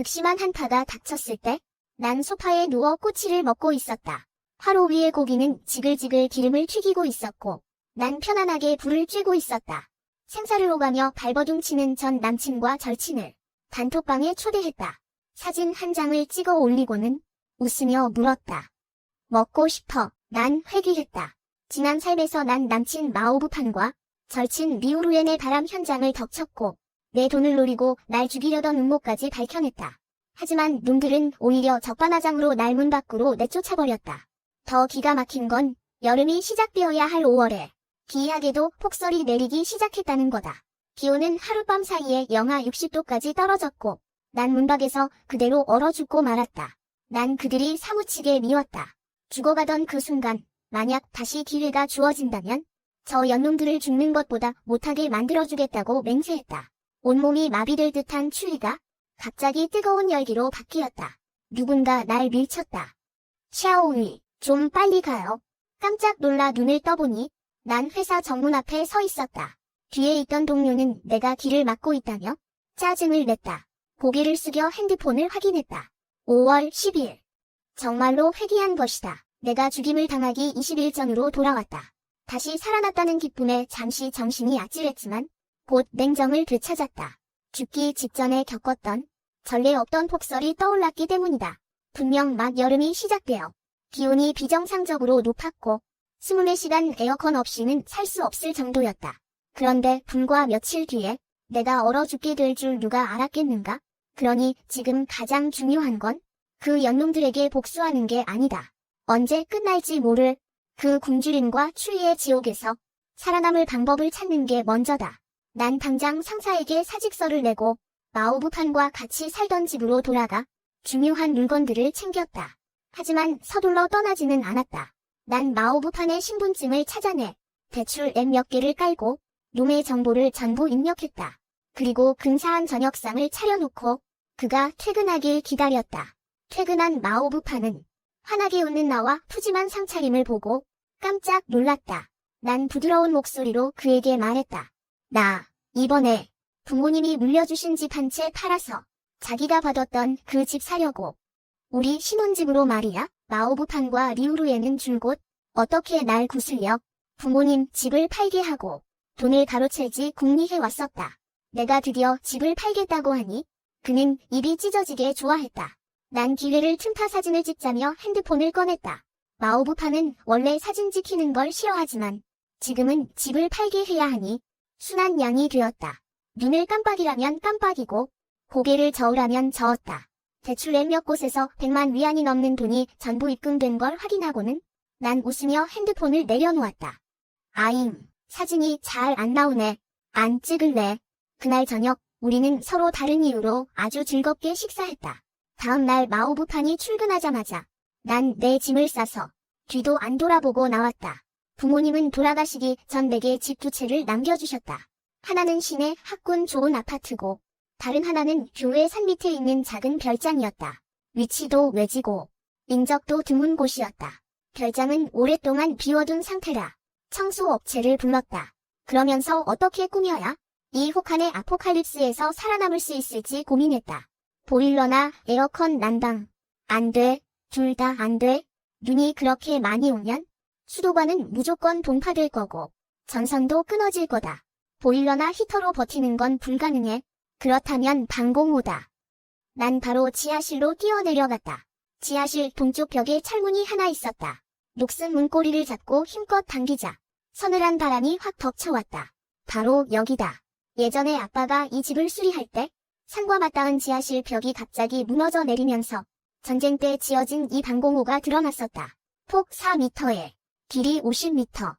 극심한 한파가 닥쳤을 때 난 소파에 누워 꼬치를 먹고 있었다. 화로 위의 고기는 지글지글 기름을 튀기고 있었고 난 편안하게 불을 쬐고 있었다. 생사를 오가며 발버둥치는 전 남친과 절친을 단톡방에 초대했다. 사진 한 장을 찍어 올리고는 웃으며 물었다. 먹고 싶어. 난 회귀했다. 지난 삶에서 난 남친 마오부판과 절친 리우루엔의 바람 현장을 덮쳤고 내 돈을 노리고 날 죽이려던 음모까지 밝혀냈다. 하지만 놈들은 오히려 적반하장으로 날 문 밖으로 내쫓아버렸다. 더 기가 막힌 건 여름이 시작되어야 할 5월에 기이하게도 폭설이 내리기 시작했다는 거다. 기온은 하룻밤 사이에 영하 60도까지 떨어졌고 난 문밖에서 그대로 얼어 죽고 말았다. 난 그들이 사무치게 미웠다. 죽어가던 그 순간 만약 다시 기회가 주어진다면 저 연놈들을 죽는 것보다 못하게 만들어주겠다고 맹세했다. 온몸이 마비될 듯한 추위가 갑자기 뜨거운 열기로 바뀌었다. 누군가 날 밀쳤다. 샤오위, 좀 빨리 가요. 깜짝 놀라 눈을 떠보니 난 회사 정문 앞에 서 있었다. 뒤에 있던 동료는 내가 길을 막고 있다며 짜증을 냈다. 고개를 숙여 핸드폰을 확인했다. 5월 10일. 정말로 회귀한 것이다. 내가 죽임을 당하기 20일 전으로 돌아왔다. 다시 살아났다는 기쁨에 잠시 정신이 아찔했지만 곧 냉정을 되찾았다. 죽기 직전에 겪었던 전례 없던 폭설이 떠올랐기 때문이다. 분명 막 여름이 시작되어 기온이 비정상적으로 높았고 24시간 에어컨 없이는 살 수 없을 정도였다. 그런데 불과 며칠 뒤에 내가 얼어 죽게 될 줄 누가 알았겠는가? 그러니 지금 가장 중요한 건 그 연놈들에게 복수하는 게 아니다. 언제 끝날지 모를 그 굶주림과 추위의 지옥에서 살아남을 방법을 찾는 게 먼저다. 난 당장 상사에게 사직서를 내고 마오부판과 같이 살던 집으로 돌아가 중요한 물건들을 챙겼다. 하지만 서둘러 떠나지는 않았다. 난 마오부판의 신분증을 찾아내 대출 앱 몇 개를 깔고 놈의 정보를 전부 입력했다. 그리고 근사한 저녁상을 차려놓고 그가 퇴근하길 기다렸다. 퇴근한 마오부판은 환하게 웃는 나와 푸짐한 상차림을 보고 깜짝 놀랐다. 난 부드러운 목소리로 그에게 말했다. 나 이번에 부모님이 물려주신 집 한 채 팔아서 자기가 받았던 그 집 사려고. 우리 신혼집으로 말이야. 마오부판과 리우루에는 줄곧 어떻게 날 구슬려 부모님 집을 팔게 하고 돈을 가로채지 궁리해왔었다. 내가 드디어 집을 팔겠다고 하니 그는 입이 찢어지게 좋아했다. 난 기회를 틈타 사진을 찍자며 핸드폰을 꺼냈다. 마오부판은 원래 사진 찍히는 걸 싫어하지만 지금은 집을 팔게 해야 하니 순한 양이 되었다. 눈을 깜빡이라면 깜빡이고 고개를 저으라면 저었다. 대출 앱 몇 곳에서 100만 위안이 넘는 돈이 전부 입금된 걸 확인하고는 난 웃으며 핸드폰을 내려놓았다. 아잉, 사진이 잘 안 나오네. 안 찍을래. 그날 저녁 우리는 서로 다른 이유로 아주 즐겁게 식사했다. 다음 날 마오부판이 출근하자마자 난 내 짐을 싸서 뒤도 안 돌아보고 나왔다. 부모님은 돌아가시기 전 내게 집 두 채를 남겨주셨다. 하나는 시내 학군 좋은 아파트고 다른 하나는 교회 산 밑에 있는 작은 별장이었다. 위치도 외지고 인적도 드문 곳이었다. 별장은 오랫동안 비워둔 상태라 청소업체를 불렀다. 그러면서 어떻게 꾸며야 이 혹한의 아포칼립스에서 살아남을 수 있을지 고민했다. 보일러나 에어컨 난방. 안 돼. 둘 다 안 돼. 눈이 그렇게 많이 오면 수도관은 무조건 동파될 거고 전선도 끊어질 거다. 보일러나 히터로 버티는 건 불가능해. 그렇다면 방공호다. 난 바로 지하실로 뛰어내려갔다. 지하실 동쪽 벽에 철문이 하나 있었다. 녹슨 문고리를 잡고 힘껏 당기자 서늘한 바람이 확 덮쳐왔다. 바로 여기다. 예전에 아빠가 이 집을 수리할 때 산과 맞닿은 지하실 벽이 갑자기 무너져 내리면서 전쟁 때 지어진 이 방공호가 드러났었다. 폭 4m에 길이 50m.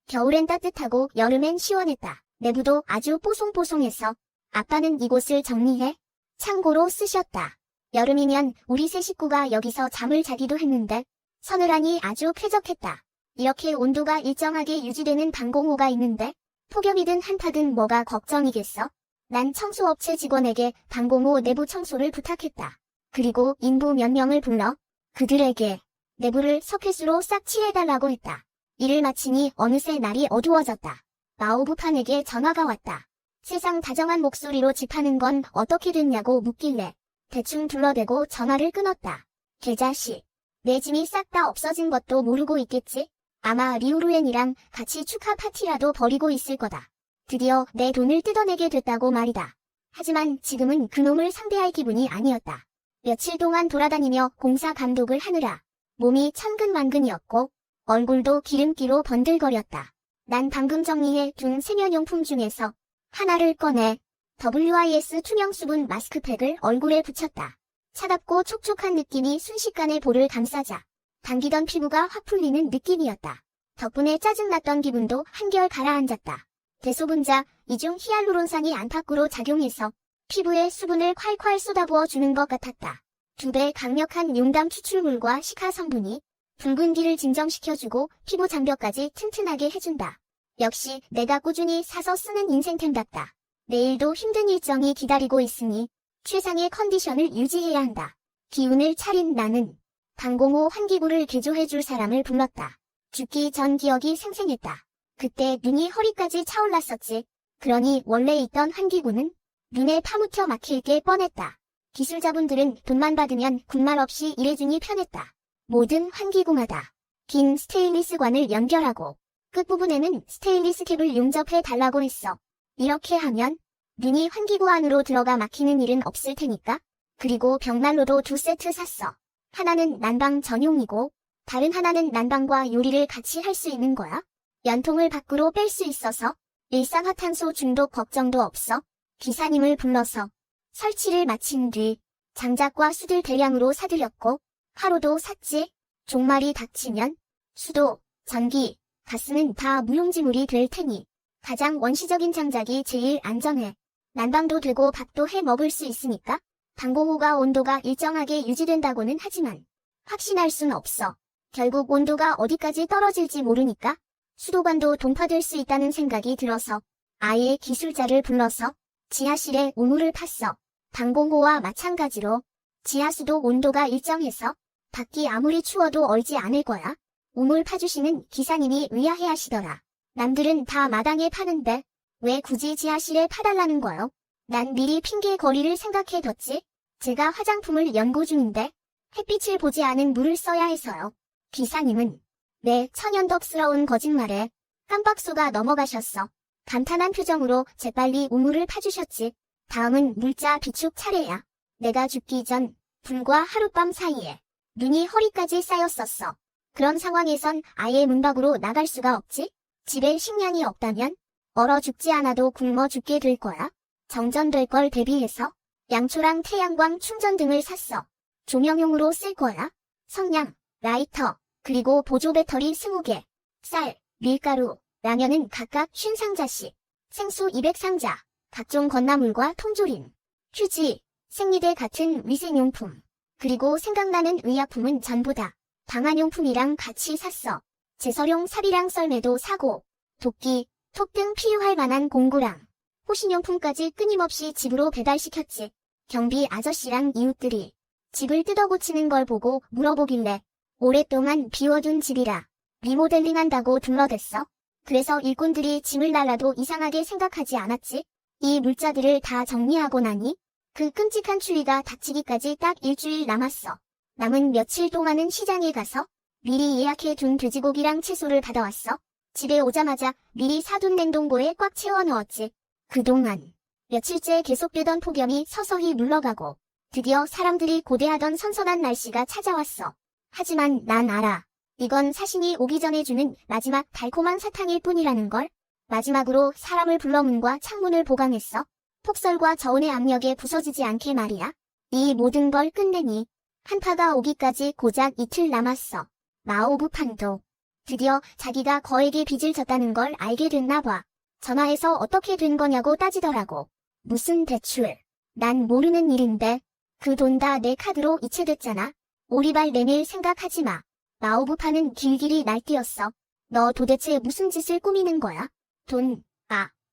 겨울엔 따뜻하고 여름엔 시원했다. 내부도 아주 뽀송뽀송해서 아빠는 이곳을 정리해 창고로 쓰셨다. 여름이면 우리 세 식구가 여기서 잠을 자기도 했는데 서늘하니 아주 쾌적했다. 이렇게 온도가 일정하게 유지되는 방공호가 있는데 폭염이든 한파든 뭐가 걱정이겠어? 난 청소업체 직원에게 방공호 내부 청소를 부탁했다. 그리고 인부 몇 명을 불러 그들에게 내부를 서킷으로 싹 칠해달라고 했다. 일을 마치니 어느새 날이 어두워졌다. 마오부판에게 전화가 왔다. 세상 다정한 목소리로 집하는 건 어떻게 됐냐고 묻길래 대충 둘러대고 전화를 끊었다. 개자식. 내 짐이 싹 다 없어진 것도 모르고 있겠지? 아마 리우루엔이랑 같이 축하 파티라도 벌이고 있을 거다. 드디어 내 돈을 뜯어내게 됐다고 말이다. 하지만 지금은 그놈을 상대할 기분이 아니었다. 며칠 동안 돌아다니며 공사 감독을 하느라 몸이 천근만근이었고 얼굴도 기름기로 번들거렸다. 난 방금 정리해 둔 세면용품 중에서 하나를 꺼내 WIS 투명 수분 마스크팩을 얼굴에 붙였다. 차갑고 촉촉한 느낌이 순식간에 볼을 감싸자 당기던 피부가 확 풀리는 느낌이었다. 덕분에 짜증났던 기분도 한결 가라앉았다. 대소분자 이중 히알루론산이 안팎으로 작용해서 피부에 수분을 콸콸 쏟아부어 주는 것 같았다. 2배 강력한 용담 추출물과 식하 성분이 붉은기를 진정시켜주고 피부 장벽까지 튼튼하게 해준다. 역시 내가 꾸준히 사서 쓰는 인생템답다. 내일도 힘든 일정이 기다리고 있으니 최상의 컨디션을 유지해야 한다. 기운을 차린 나는 방공호 환기구를 개조해줄 사람을 불렀다. 죽기 전 기억이 생생했다. 그때 눈이 허리까지 차올랐었지. 그러니 원래 있던 환기구는 눈에 파묻혀 막힐 게 뻔했다. 기술자분들은 돈만 받으면 군말 없이 일해주니 편했다. 모든 환기구마다 긴 스테인리스 관을 연결하고 끝부분에는 스테인리스 캡을 용접해 달라고 했어. 이렇게 하면 눈이 환기구 안으로 들어가 막히는 일은 없을 테니까. 그리고 벽난로도 2세트 샀어. 하나는 난방 전용이고 다른 하나는 난방과 요리를 같이 할 수 있는 거야. 연통을 밖으로 뺄 수 있어서 일산화탄소 중독 걱정도 없어. 기사님을 불러서 설치를 마친 뒤 장작과 수들 대량으로 사들였고 화로도 샀지. 종말이 닥치면 수도, 전기, 가스는 다 무용지물이 될 테니 가장 원시적인 장작이 제일 안전해. 난방도 되고 밥도 해 먹을 수 있으니까. 방공호가 온도가 일정하게 유지된다고는 하지만 확신할 순 없어. 결국 온도가 어디까지 떨어질지 모르니까 수도관도 동파될 수 있다는 생각이 들어서 아예 기술자를 불러서 지하실에 우물을 팠어. 방공호와 마찬가지로 지하수도 온도가 일정해서 밖이 아무리 추워도 얼지 않을 거야. 우물 파주시는 기사님이 의아해하시더라. 남들은 다 마당에 파는데 왜 굳이 지하실에 파달라는 거요? 난 미리 핑계 거리를 생각해뒀지. 제가 화장품을 연구 중인데 햇빛을 보지 않은 물을 써야 해서요. 기사님은 내 천연덕스러운 거짓말에 깜빡 속아 넘어가셨어. 감탄한 표정으로 재빨리 우물을 파주셨지. 다음은 물자 비축 차례야. 내가 죽기 전 불과 하룻밤 사이에 눈이 허리까지 쌓였었어. 그런 상황에선 아예 문 밖으로 나갈 수가 없지. 집에 식량이 없다면 얼어 죽지 않아도 굶어 죽게 될 거야. 정전될 걸 대비해서 양초랑 태양광 충전 등을 샀어. 조명용으로 쓸 거야. 성냥, 라이터, 그리고 보조 배터리 20개, 쌀, 밀가루, 라면은 각각 50상자씩, 생수 200상자, 각종 건나물과 통조림, 휴지, 생리대 같은 위생용품, 그리고 생각나는 의약품은 전부 다 방한용품이랑 같이 샀어. 제설용 삽이랑 썰매도 사고, 도끼, 톱 등 필요할 만한 공구랑 호신용품까지 끊임없이 집으로 배달시켰지. 경비 아저씨랑 이웃들이 집을 뜯어고치는 걸 보고 물어보길래 오랫동안 비워둔 집이라 리모델링한다고 둘러댔어. 그래서 일꾼들이 짐을 날라도 이상하게 생각하지 않았지. 이 물자들을 다 정리하고 나니 그 끔찍한 추위가 닥치기까지 딱 일주일 남았어. 남은 며칠 동안은 시장에 가서 미리 예약해둔 돼지고기랑 채소를 받아왔어. 집에 오자마자 미리 사둔 냉동고에 꽉 채워 넣었지. 그동안 며칠째 계속되던 폭염이 서서히 물러가고 드디어 사람들이 고대하던 선선한 날씨가 찾아왔어. 하지만 난 알아. 이건 사신이 오기 전에 주는 마지막 달콤한 사탕일 뿐이라는 걸. 마지막으로 사람을 불러 문과 창문을 보강했어. 폭설과 저온의 압력에 부서지지 않게 말이야. 이 모든 걸 끝내니 한파가 오기까지 고작 이틀 남았어. 마오부판도 드디어 자기가 거액의 빚을 졌다는 걸 알게 됐나 봐. 전화해서 어떻게 된 거냐고 따지더라고. 무슨 대출. 난 모르는 일인데 그 돈 다 내 카드로 이체됐잖아. 오리발 내밀 생각하지 마. 마오부파는 길길이 날뛰었어. 너 도대체 무슨 짓을 꾸미는 거야? 돈,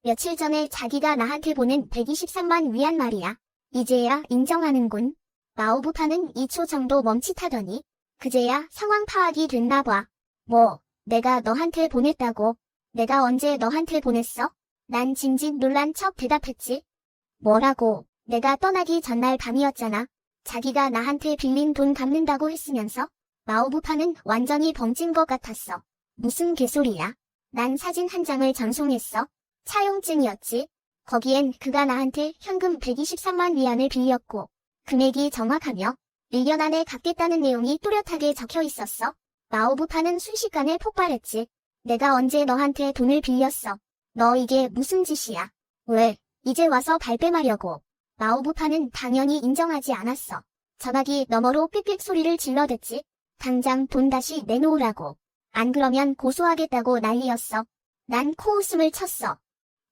며칠 전에 자기가 나한테 보낸 123만 위안 말이야. 이제야 인정하는군. 마오부파는 2초 정도 멈칫하더니 그제야 상황 파악이 됐나 봐. 뭐, 내가 너한테 보냈다고? 내가 언제 너한테 보냈어? 난 징징 놀란 척 대답했지. 뭐라고? 내가 떠나기 전날 밤이었잖아. 자기가 나한테 빌린 돈 갚는다고 했으면서 마오부파는 완전히 벙찐 것 같았어. 무슨 개소리야? 난 사진 한 장을 전송했어. 차용증이었지. 거기엔 그가 나한테 현금 123만 위안을 빌렸고 금액이 정확하며 1년 안에 갚겠다는 내용이 또렷하게 적혀 있었어. 마오부파는 순식간에 폭발했지. 내가 언제 너한테 돈을 빌렸어? 너 이게 무슨 짓이야? 왜? 이제 와서 발뺌하려고. 마오부파는 당연히 인정하지 않았어. 전화기 너머로 삑삑 소리를 질러댔지. 당장 돈 다시 내놓으라고. 안 그러면 고소하겠다고 난리였어. 난 코웃음을 쳤어.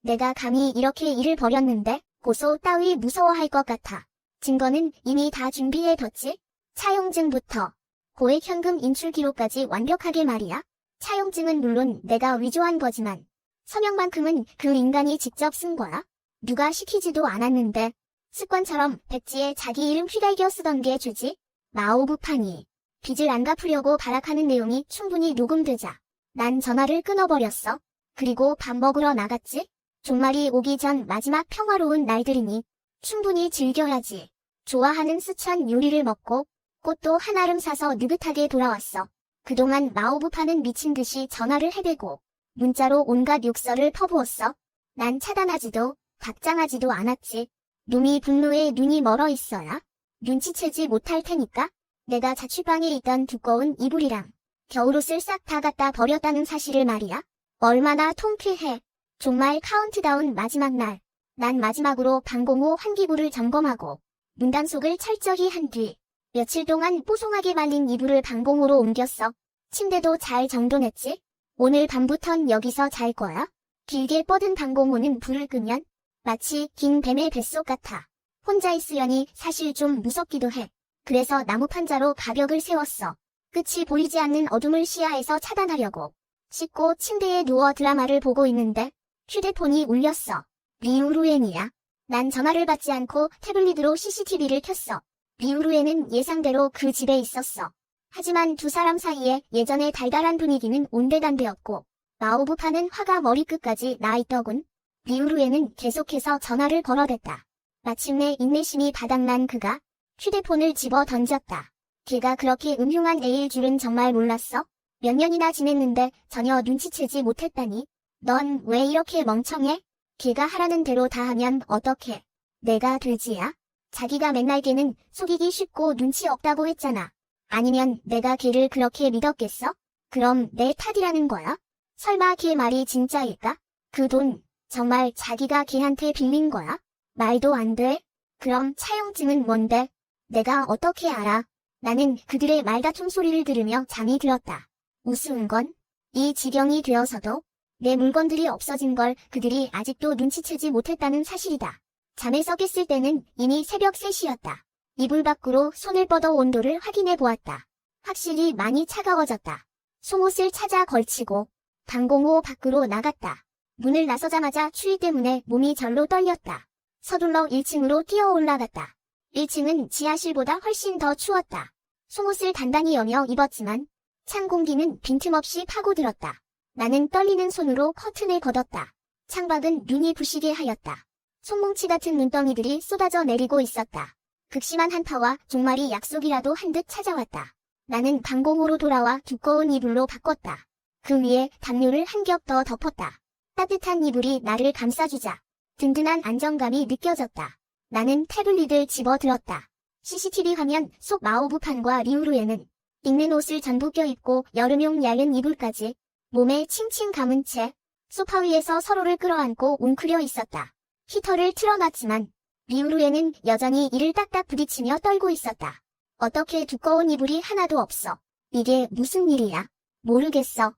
내가 감히 이렇게 일을 벌였는데 고소 따위 무서워할 것 같아. 증거는 이미 다 준비해뒀지. 차용증부터 고액 현금 인출 기록까지 완벽하게 말이야. 차용증은 물론 내가 위조한 거지만 서명만큼은 그 인간이 직접 쓴 거야. 누가 시키지도 않았는데 습관처럼 백지에 자기 이름 휘갈겨 쓰던 게 죄지. 마오부판이 빚을 안 갚으려고 발악하는 내용이 충분히 녹음되자 난 전화를 끊어버렸어. 그리고 밥 먹으러 나갔지. 종말이 오기 전 마지막 평화로운 날들이니 충분히 즐겨야지. 좋아하는 스촨 요리를 먹고 꽃도 한 알음 사서 느긋하게 돌아왔어. 그동안 마오부파는 미친 듯이 전화를 해대고 문자로 온갖 욕설을 퍼부었어. 난 차단하지도 답장하지도 않았지. 놈이 분노에 눈이 멀어 있어야 눈치채지 못할 테니까. 내가 자취방에 있던 두꺼운 이불이랑 겨울옷을 싹 다 갖다 버렸다는 사실을 말이야. 얼마나 통쾌해. 정말 카운트다운 마지막 날. 난 마지막으로 방공호 환기구를 점검하고 문단속을 철저히 한 뒤 며칠 동안 뽀송하게 말린 이불을 방공호로 옮겼어. 침대도 잘 정돈했지. 오늘 밤부턴 여기서 잘 거야. 길게 뻗은 방공호는 불을 끄면 마치 긴 뱀의 뱃속 같아. 혼자 있으려니 사실 좀 무섭기도 해. 그래서 나무 판자로 가벽을 세웠어. 끝이 보이지 않는 어둠을 시야에서 차단하려고. 씻고 침대에 누워 드라마를 보고 있는데 휴대폰이 울렸어. 리우루엔이야. 난 전화를 받지 않고 태블릿으로 CCTV를 켰어. 리우루엔은 예상대로 그 집에 있었어. 하지만 두 사람 사이에 예전의 달달한 분위기는 온데간데였고 마오부파는 화가 머리끝까지 나 있더군. 리우루엔은 계속해서 전화를 걸어댔다. 마침내 인내심이 바닥난 그가 휴대폰을 집어 던졌다. 걔가 그렇게 음흉한 애일 줄은 정말 몰랐어. 몇 년이나 지냈는데 전혀 눈치채지 못했다니. 넌 왜 이렇게 멍청해? 걔가 하라는 대로 다 하면 어떡해? 내가 돼지야? 자기가 맨날 걔는 속이기 쉽고 눈치 없다고 했잖아. 아니면 내가 걔를 그렇게 믿었겠어? 그럼 내 탓이라는 거야? 설마 걔 말이 진짜일까? 그 돈 정말 자기가 걔한테 빌린 거야? 말도 안 돼. 그럼 차용증은 뭔데? 내가 어떻게 알아? 나는 그들의 말다툼 소리를 들으며 잠이 들었다. 우스운 건 이 지경이 되어서도 내 물건들이 없어진 걸 그들이 아직도 눈치채지 못했다는 사실이다. 잠에서 깼을 때는 이미 새벽 3시였다. 이불 밖으로 손을 뻗어 온도를 확인해 보았다. 확실히 많이 차가워졌다. 속옷을 찾아 걸치고 방공호 밖으로 나갔다. 문을 나서자마자 추위 때문에 몸이 절로 떨렸다. 서둘러 1층으로 뛰어 올라갔다. 1층은 지하실보다 훨씬 더 추웠다. 속옷을 단단히 여며 입었지만 찬 공기는 빈틈없이 파고들었다. 나는 떨리는 손으로 커튼을 걷었다. 창밖은 눈이 부시게 하였다. 손뭉치 같은 눈덩이들이 쏟아져 내리고 있었다. 극심한 한파와 종말이 약속이라도 한 듯 찾아왔다. 나는 방공호로 돌아와 두꺼운 이불로 바꿨다. 그 위에 담요를 한 겹 더 덮었다. 따뜻한 이불이 나를 감싸주자 든든한 안정감이 느껴졌다. 나는 태블릿을 집어들었다. CCTV 화면 속 마오부판과 리우루에는 입는 옷을 전부 껴입고 여름용 얇은 이불까지 몸에 칭칭 감은 채 소파 위에서 서로를 끌어안고 웅크려 있었다. 히터를 틀어놨지만 리우루에는 여전히 이를 딱딱 부딪히며 떨고 있었다. 어떻게 두꺼운 이불이 하나도 없어. 이게 무슨 일이야? 모르겠어.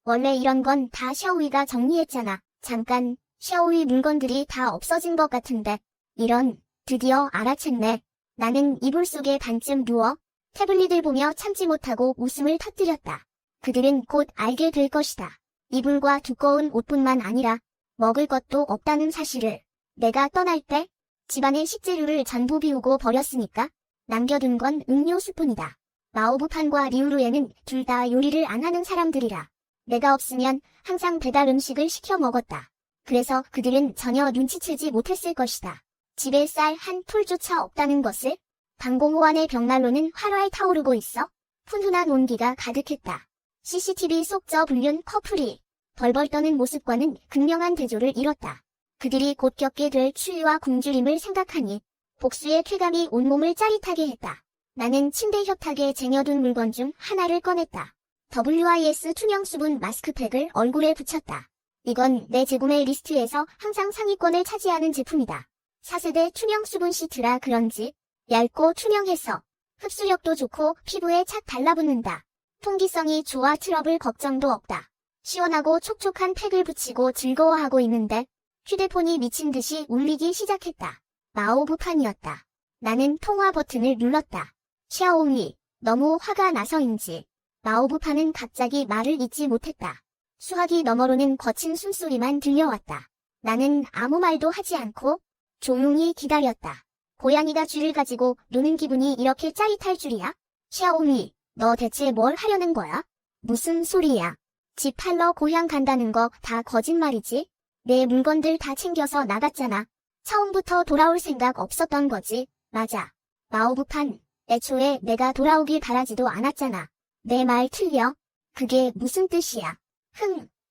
원래 이런 건 다 샤오이가 정리했잖아. 잠깐, 샤오이 물건들이 다 없어진 것 같은데. 이런, 드디어 알아챘네. 나는 이불 속에 반쯤 누워 태블릿을 보며 참지 못하고 웃음을 터뜨렸다. 그들은 곧 알게 될 것이다. 이불과 두꺼운 옷뿐만 아니라 먹을 것도 없다는 사실을. 내가 떠날 때 집안의 식재료를 전부 비우고 버렸으니까 남겨둔 건 음료수뿐이다. 마오부판과 리우루에는 둘 다 요리를 안 하는 사람들이라 내가 없으면 항상 배달 음식을 시켜 먹었다. 그래서 그들은 전혀 눈치채지 못했을 것이다. 집에 쌀 한 풀조차 없다는 것을. 방공호 안의 벽난로는 활활 타오르고 있어 훈훈한 온기가 가득했다. CCTV 속 저 불륜 커플이 벌벌 떠는 모습과는 극명한 대조를 이뤘다. 그들이 곧 겪게 될 추위와 굶주림을 생각하니 복수의 쾌감이 온몸을 짜릿하게 했다. 나는 침대 협탁에 쟁여둔 물건 중 하나를 꺼냈다. WIS 투명 수분 마스크팩을 얼굴에 붙였다. 이건 내 재구매 리스트에서 항상 상위권을 차지하는 제품이다. 4세대 투명 수분 시트라 그런지 얇고 투명해서 흡수력도 좋고 피부에 착 달라붙는다. 통기성이 좋아 트러블 걱정도 없다. 시원하고 촉촉한 팩을 붙이고 즐거워하고 있는데 휴대폰이 미친 듯이 울리기 시작했다. 마오부판이었다. 나는 통화 버튼을 눌렀다. 샤오미, 너무 화가 나서인지 마오부판은 갑자기 말을 잇지 못했다. 수화기 너머로는 거친 숨소리만 들려왔다. 나는 아무 말도 하지 않고 조용히 기다렸다. 고양이가 쥐를 가지고 노는 기분이 이렇게 짜릿할 줄이야? 샤오미, 너 대체 뭘 하려는 거야? 무슨 소리야? 집 팔러 고향 간다는 거 다 거짓말이지? 내 물건들 다 챙겨서 나갔잖아. 처음부터 돌아올 생각 없었던 거지. 맞아. 마오부판, 애초에 내가 돌아오길 바라지도 않았잖아. 내 말 틀려? 그게 무슨 뜻이야?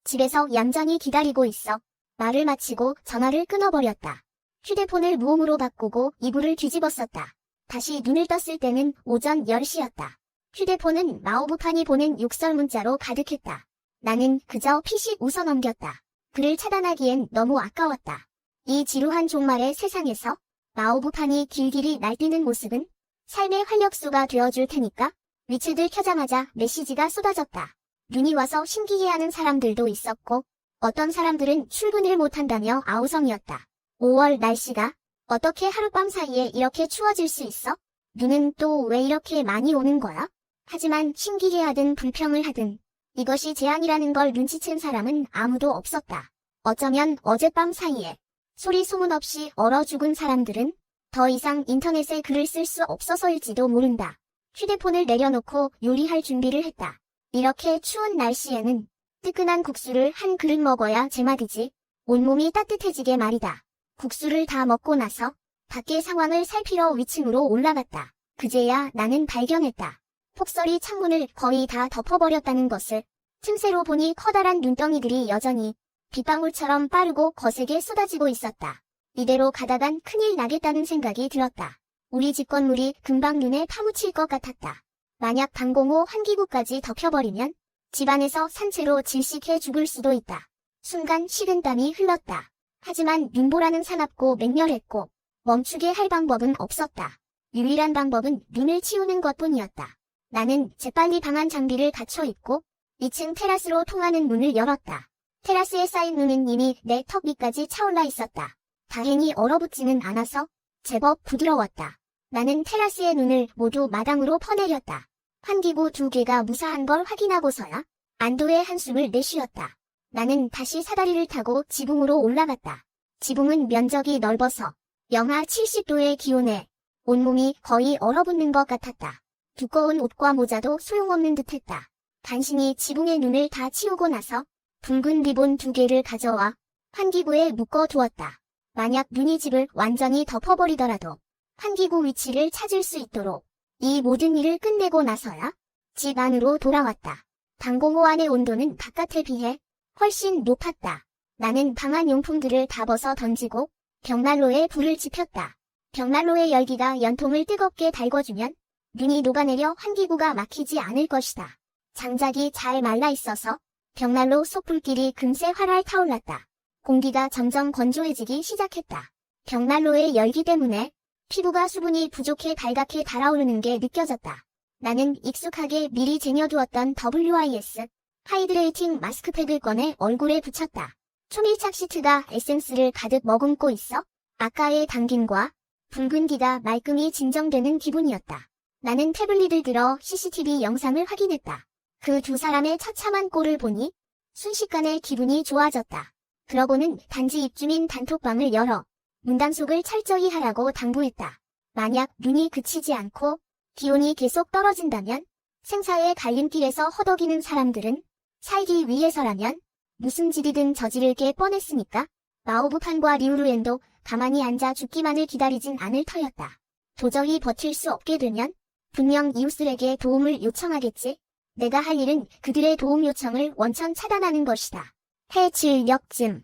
집에서 얌전히 기다리고 있어. 말을 마치고 전화를 끊어버렸다. 휴대폰을 무음으로 바꾸고 이불을 뒤집었었다. 다시 눈을 떴을 때는 오전 10시였다. 휴대폰은 마오부판이 보낸 욕설 문자로 가득했다. 나는 그저 피식 웃어 넘겼다. 그를 차단하기엔 너무 아까웠다. 이 지루한 종말의 세상에서 마오부판이 길길이 날뛰는 모습은 삶의 활력소가 되어줄 테니까. 위챗을 켜자마자 메시지가 쏟아졌다. 눈이 와서 신기해하는 사람들도 있었고 어떤 사람들은 출근을 못한다며 아우성이었다. 5월 날씨가 어떻게 하룻밤 사이에 이렇게 추워질 수 있어? 눈은 또 왜 이렇게 많이 오는 거야? 하지만 신기해하든 불평을 하든 이것이 재앙이라는 걸 눈치챈 사람은 아무도 없었다. 어쩌면 어젯밤 사이에 소리 소문 없이 얼어 죽은 사람들은 더 이상 인터넷에 글을 쓸 수 없어서일지도 모른다. 휴대폰을 내려놓고 요리할 준비를 했다. 이렇게 추운 날씨에는 뜨끈한 국수를 한 그릇 먹어야 제맛이지. 온몸이 따뜻해지게 말이다. 국수를 다 먹고 나서 밖의 상황을 살피러 위층으로 올라갔다. 그제야 나는 발견했다. 폭설이 창문을 거의 다 덮어버렸다는 것을. 틈새로 보니 커다란 눈덩이들이 여전히 빗방울처럼 빠르고 거세게 쏟아지고 있었다. 이대로 가다간 큰일 나겠다는 생각이 들었다. 우리 집 건물이 금방 눈에 파묻힐 것 같았다. 만약 방공호 환기구까지 덮여버리면 집안에서 산채로 질식해 죽을 수도 있다. 순간 식은땀이 흘렀다. 하지만 윤보라는 사납고 맹렬했고 멈추게 할 방법은 없었다. 유일한 방법은 눈을 치우는 것뿐이었다. 나는 재빨리 방안 장비를 갖춰 입고 2층 테라스로 통하는 문을 열었다. 테라스에 쌓인 눈은 이미 내 턱 밑까지 차올라 있었다. 다행히 얼어붙지는 않아서 제법 부드러웠다. 나는 테라스의 눈을 모두 마당으로 퍼내렸다. 환기구 2개가 무사한 걸 확인하고서야 안도의 한숨을 내쉬었다. 나는 다시 사다리를 타고 지붕으로 올라갔다. 지붕은 면적이 넓어서 영하 70도의 기온에 온몸이 거의 얼어붙는 것 같았다. 두꺼운 옷과 모자도 소용없는 듯했다. 간신히 지붕의 눈을 다 치우고 나서 붉은 리본 2개를 가져와 환기구에 묶어두었다. 만약 눈이 집을 완전히 덮어버리더라도 환기구 위치를 찾을 수 있도록 이 모든 일을 끝내고 나서야 집 안으로 돌아왔다. 방공호 안의 온도는 바깥에 비해 훨씬 높았다. 나는 방안 용품들을 다 벗어 던지고 벽난로에 불을 지폈다. 벽난로의 열기가 연통을 뜨겁게 달궈주면 눈이 녹아내려 환기구가 막히지 않을 것이다. 장작이 잘 말라 있어서 벽난로 속 불길이 금세 활활 타올랐다. 공기가 점점 건조해지기 시작했다. 벽난로의 열기 때문에 피부가 수분이 부족해 달갛게 달아오르는 게 느껴졌다. 나는 익숙하게 미리 쟁여두었던 WIS 하이드레이팅 마스크팩을 꺼내 얼굴에 붙였다. 초밀착 시트가 에센스를 가득 머금고 있어 아까의 당김과 붉은기가 말끔히 진정되는 기분이었다. 나는 태블릿을 들어 CCTV 영상을 확인했다. 그 두 사람의 처참한 꼴을 보니 순식간에 기분이 좋아졌다. 그러고는 단지 입주민 단톡방을 열어 문단속을 철저히 하라고 당부했다. 만약 눈이 그치지 않고 기온이 계속 떨어진다면 생사의 갈림길에서 허덕이는 사람들은 살기 위해서라면 무슨 짓이든 저지를 게 뻔했으니까 마오부판과 리우루엔도 가만히 앉아 죽기만을 기다리진 않을 터였다. 도저히 버틸 수 없게 되면 분명 이웃들에게 도움을 요청하겠지. 내가 할 일은 그들의 도움 요청을 원천 차단하는 것이다. 해 질녘쯤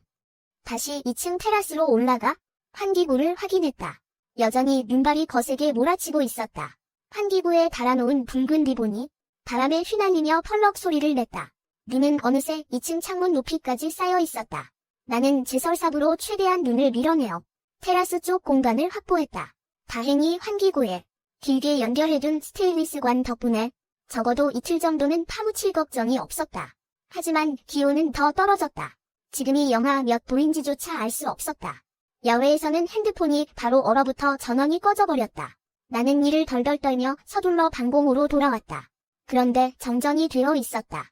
다시 2층 테라스로 올라가 환기구를 확인했다. 여전히 눈발이 거세게 몰아치고 있었다. 환기구에 달아놓은 붉은 리본이 바람에 휘날리며 펄럭 소리를 냈다. 눈은 어느새 2층 창문 높이까지 쌓여 있었다. 나는 제설삽으로 최대한 눈을 밀어내어 테라스 쪽 공간을 확보했다. 다행히 환기구에 길게 연결해둔 스테인리스관 덕분에 적어도 이틀 정도는 파묻힐 걱정이 없었다. 하지만 기온은 더 떨어졌다. 지금이 영하 몇 도인지조차 알 수 없었다. 야외에서는 핸드폰이 바로 얼어붙어 전원이 꺼져버렸다. 나는 이를 덜덜 떨며 서둘러 방공호로 돌아왔다. 그런데 정전이 되어 있었다.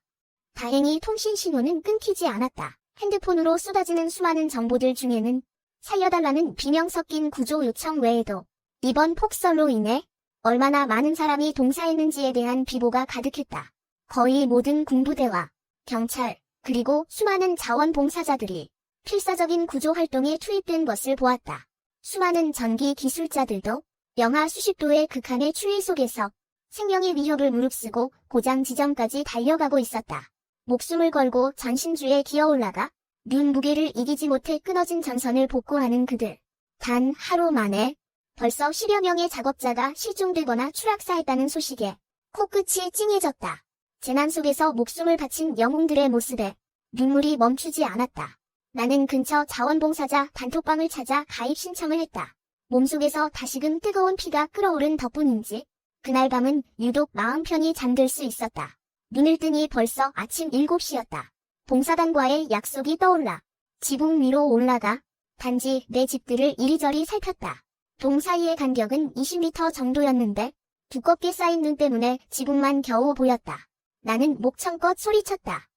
다행히 통신 신호는 끊기지 않았다. 핸드폰으로 쏟아지는 수많은 정보들 중에는 살려달라는 비명 섞인 구조 요청 외에도 이번 폭설로 인해 얼마나 많은 사람이 동사했는지에 대한 비보가 가득했다. 거의 모든 군부대와 경찰, 그리고 수많은 자원봉사자들이 필사적인 구조 활동에 투입된 것을 보았다. 수많은 전기 기술자들도 영하 수십 도의 극한의 추위 속에서 생명의 위협을 무릅쓰고 고장 지점까지 달려가고 있었다. 목숨을 걸고 전신주에 기어올라가 눈 무게를 이기지 못해 끊어진 전선을 복구하는 그들. 단 하루 만에 벌써 10여 명의 작업자가 실종되거나 추락사했다는 소식에 코끝이 찡해졌다. 재난 속에서 목숨을 바친 영웅들의 모습에 눈물이 멈추지 않았다. 나는 근처 자원봉사자 단톡방을 찾아 가입 신청을 했다. 몸속에서 다시금 뜨거운 피가 끓어오른 덕분인지 그날 밤은 유독 마음 편히 잠들 수 있었다. 눈을 뜨니 벌써 아침 7시였다. 봉사단과의 약속이 떠올라 지붕 위로 올라가 단지 내 집들을 이리저리 살폈다. 동 사이의 간격은 20m 정도였는데 두껍게 쌓인 눈 때문에 지붕만 겨우 보였다. 나는 목청껏 소리쳤다.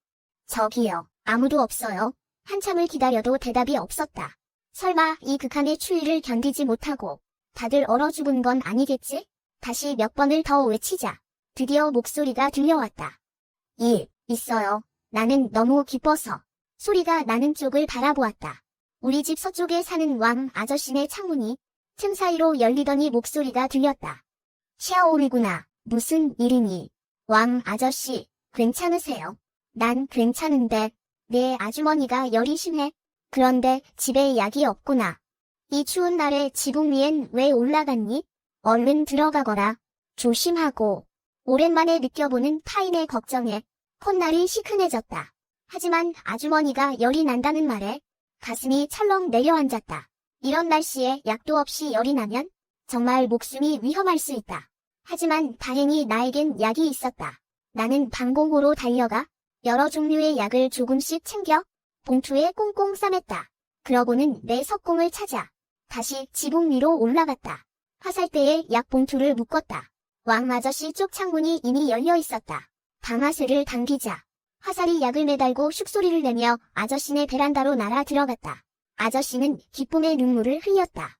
저기요, 아무도 없어요. 한참을 기다려도 대답이 없었다. 설마 이 극한의 추위를 견디지 못하고 다들 얼어 죽은 건 아니겠지? 다시 몇 번을 더 외치자 드디어 목소리가 들려왔다. 있어요. 나는 너무 기뻐서 소리가 나는 쪽을 바라보았다. 우리 집 서쪽에 사는 왕 아저씨네 창문이 틈 사이로 열리더니 목소리가 들렸다. 샤오미구나. 무슨 일이니? 왕 아저씨, 괜찮으세요? 난 괜찮은데 내 아주머니가 열이 심해. 그런데 집에 약이 없구나. 이 추운 날에 지붕 위엔 왜 올라갔니? 얼른 들어가거라. 조심하고. 오랜만에 느껴보는 타인의 걱정에 콧날이 시큰해졌다. 하지만 아주머니가 열이 난다는 말에 가슴이 철렁 내려앉았다. 이런 날씨에 약도 없이 열이 나면 정말 목숨이 위험할 수 있다. 하지만 다행히 나에겐 약이 있었다. 나는 방공호로 달려가 여러 종류의 약을 조금씩 챙겨 봉투에 꽁꽁 싸맸다. 그러고는 내 석공을 찾아 다시 지붕 위로 올라갔다. 화살대에 약 봉투를 묶었다. 왕 아저씨 쪽 창문이 이미 열려 있었다. 방아쇠를 당기자 화살이 약을 매달고 슉소리를 내며 아저씨네 베란다로 날아 들어갔다. 아저씨는 기쁨의 눈물을 흘렸다.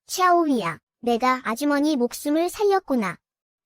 샤오위야, 내가 아주머니 목숨을 살렸구나.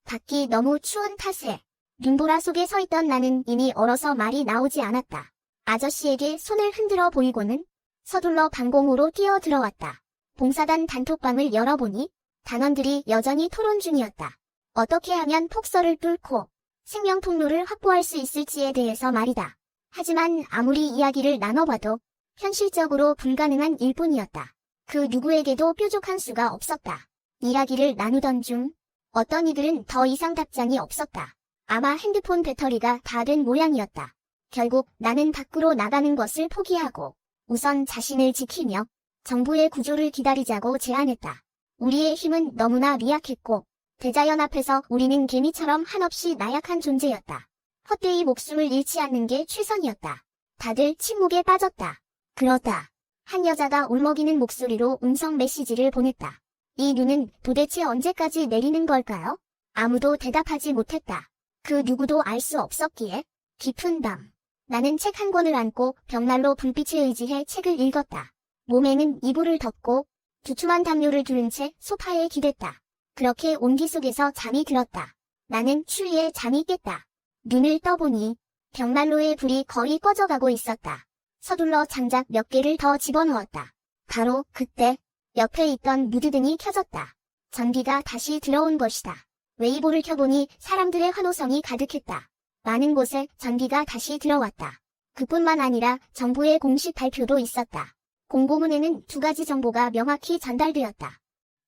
밖이 너무 추운 탓에 눈보라 속에 서 있던 나는 이미 얼어서 말이 나오지 않았다. 아저씨에게 손을 흔들어 보이고는 서둘러 방공호로 뛰어 들어왔다. 봉사단 단톡방을 열어보니 단원들이 여전히 토론 중이었다. 어떻게 하면 폭설을 뚫고 생명 통로를 확보할 수 있을지에 대해서 말이다. 하지만 아무리 이야기를 나눠봐도 현실적으로 불가능한 일뿐이었다. 그 누구에게도 뾰족한 수가 없었다. 이야기를 나누던 중 어떤 이들은 더 이상 답장이 없었다. 아마 핸드폰 배터리가 다 된 모양이었다. 결국 나는 밖으로 나가는 것을 포기하고 우선 자신을 지키며 정부의 구조를 기다리자고 제안했다. 우리의 힘은 너무나 미약했고 대자연 앞에서 우리는 개미처럼 한없이 나약한 존재였다. 헛되이 목숨을 잃지 않는 게 최선이었다. 다들 침묵에 빠졌다. 그러다 한 여자가 울먹이는 목소리로 음성 메시지를 보냈다. 이 눈은 도대체 언제까지 내리는 걸까요? 아무도 대답하지 못했다. 그 누구도 알 수 없었기에 깊은 밤 나는 책 한 권을 안고 벽난로 불빛에 의지해 책을 읽었다. 몸에는 이불을 덮고 두툼한 담요를 두른 채 소파에 기댔다. 그렇게 온기 속에서 잠이 들었다. 나는 추위에 잠이 깼다. 눈을 떠보니 벽난로의 불이 거의 꺼져가고 있었다. 서둘러 장작 몇 개를 더 집어넣었다. 바로 그때 옆에 있던 무드등이 켜졌다. 전기가 다시 들어온 것이다. 웨이보를 켜보니 사람들의 환호성이 가득했다. 많은 곳에 전기가 다시 들어왔다. 그뿐만 아니라 정부의 공식 발표도 있었다. 공고문에는 두 가지 정보가 명확히 전달되었다.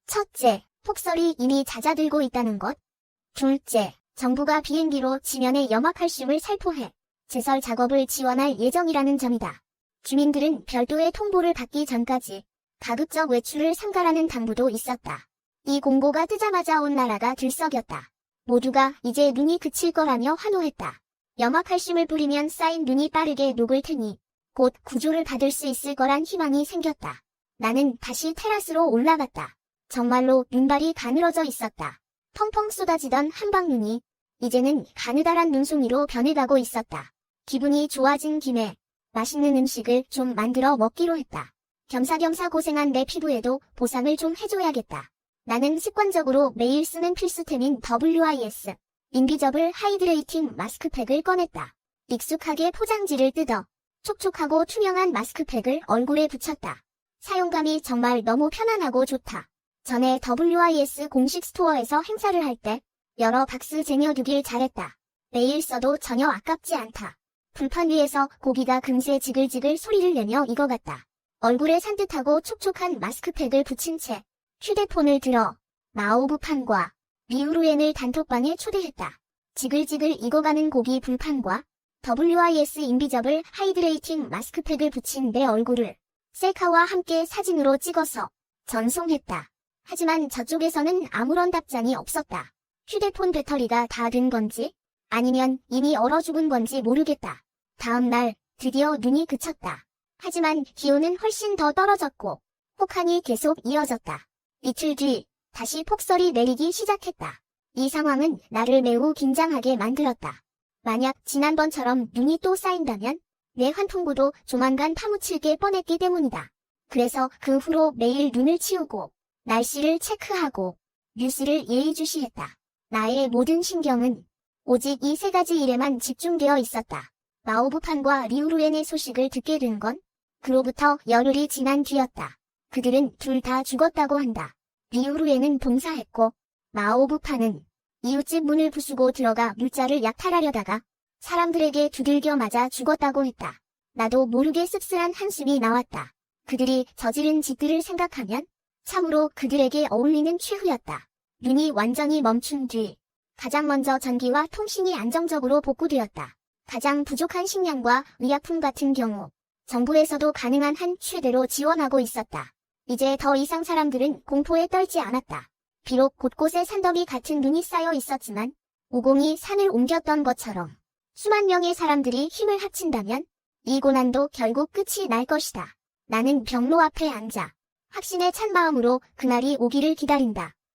첫째, 폭설이 이미 잦아들고 있다는 것. 둘째, 정부가 비행기로 지면의 염화칼슘을 살포해 제설 작업을 지원할 예정이라는 점이다. 주민들은 별도의 통보를 받기 전까지 가급적 외출을 삼가라는 당부도 있었다. 이 공고가 뜨자마자 온 나라가 들썩였다. 모두가 이제 눈이 그칠 거라며 환호했다. 염화칼슘을 뿌리면 쌓인 눈이 빠르게 녹을 테니 곧 구조를 받을 수 있을 거란 희망이 생겼다. 나는 다시 테라스로 올라갔다. 정말로 눈발이 가늘어져 있었다. 펑펑 쏟아지던 한방눈이 이제는 가느다란 눈송이로 변해가고 있었다. 기분이 좋아진 김에 맛있는 음식을 좀 만들어 먹기로 했다. 겸사겸사 고생한 내 피부에도 보상을 좀 해줘야겠다. 나는 습관적으로 매일 쓰는 필수템인 WIS 인비저블 하이드레이팅 마스크팩을 꺼냈다. 익숙하게 포장지를 뜯어 촉촉하고 투명한 마스크팩을 얼굴에 붙였다. 사용감이 정말 너무 편안하고 좋다. 전에 WIS 공식 스토어에서 행사를 할 때 여러 박스 쟁여두길 잘했다. 매일 써도 전혀 아깝지 않다. 불판 위에서 고기가 금세 지글지글 소리를 내며 익어갔다. 얼굴에 산뜻하고 촉촉한 마스크팩을 붙인 채 휴대폰을 들어 마오부판과 리우루엔을 단톡방에 초대했다. 지글지글 익어가는 고기 불판과 WIS 인비저블 하이드레이팅 마스크팩을 붙인 내 얼굴을 셀카와 함께 사진으로 찍어서 전송했다. 하지만 저쪽에서는 아무런 답장이 없었다. 휴대폰 배터리가 다 든 건지 아니면 이미 얼어 죽은 건지 모르겠다. 다음 날 드디어 눈이 그쳤다. 하지만 기온은 훨씬 더 떨어졌고 혹한이 계속 이어졌다. 이틀 뒤 다시 폭설이 내리기 시작했다. 이 상황은 나를 매우 긴장하게 만들었다. 만약 지난번처럼 눈이 또 쌓인다면 내 환풍구도 조만간 파묻힐 게 뻔했기 때문이다. 그래서 그 후로 매일 눈을 치우고 날씨를 체크하고 뉴스를 예의주시했다. 나의 모든 신경은 오직 이 세 가지 일에만 집중되어 있었다. 마오부판과 리우루엔의 소식을 듣게 된 건 그로부터 열흘이 지난 뒤였다. 그들은 둘 다 죽었다고 한다. 리우루엔은 봉사했고 마오부판은 이웃집 문을 부수고 들어가 물자를 약탈하려다가 사람들에게 두들겨 맞아 죽었다고 했다. 나도 모르게 씁쓸한 한숨이 나왔다. 그들이 저지른 짓들을 생각하면 참으로 그들에게 어울리는 최후였다. 눈이 완전히 멈춘 뒤 가장 먼저 전기와 통신이 안정적으로 복구되었다. 가장 부족한 식량과 의약품 같은 경우 정부에서도 가능한 한 최대로 지원하고 있었다. 이제 더 이상 사람들은 공포에 떨지 않았다. 비록 곳곳에 산더미 같은 눈이 쌓여 있었지만 우공이 산을 옮겼던 것처럼 수만 명의 사람들이 힘을 합친다면 이 고난도 결국 끝이 날 것이다. 나는 병로 앞에 앉아 확신에 찬 마음으로 그날이 오기를 기다린다.